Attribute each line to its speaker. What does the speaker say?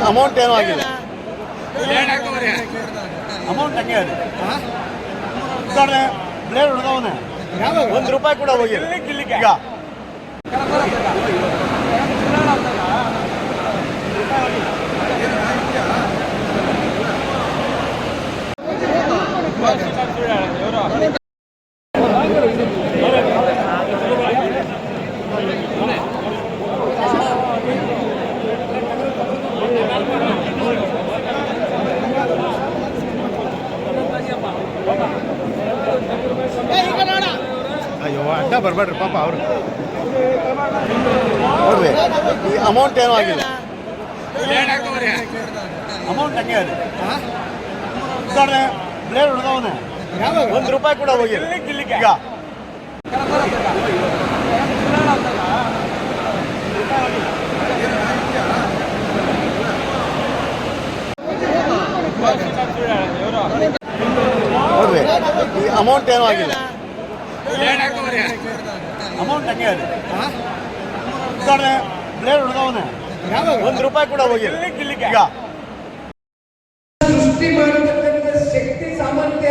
Speaker 1: Amount ಏನೂ ಆಗಿಲ್ಲ. Amount ಹಂಗೆ ಅದು ಬ್ಲೇಡ್ ಹೊಡೆದವನೆ ₹1 ಕೂಡ ಹೋಗಿಲ್ಲ ಈಗ. ಅಯ್ಯೋ ಅಡ್ಡ ಬರಬೇಡ್ರಿ ಪಾಪ ಅವರು ನೋಡ್ರಿ. ಈ ಅಮೌಂಟ್ ಏನೂ ಆಗಿಲ್ಲ. ಅಮೌಂಟ್ ಹಂಗೆ ಅದು ಬ್ಲೇಡ್ ಹೊಡೆದವನೆ ₹1 ಕೂಡ ಹೋಗಿಲ್ಲ ಈಗ. ನೋಡ್ರಿ ಈ ಅಮೌಂಟ್ ಏನೂ ಆಗಿಲ್ಲ. ಅಮೌಂಟ್ ಹಂಗೆ ಅದು ಬ್ಲೇಡ್ ಹೊಡೆದವನೆ ₹1 ಕೂಡ ಹೋಗಿಲ್ಲ ಈಗ.
Speaker 2: ಸೃಷ್ಟಿ ಮಾಡತಕ್ಕಂಥ ಶಕ್ತಿ ಸಾಮರ್ಥ್ಯ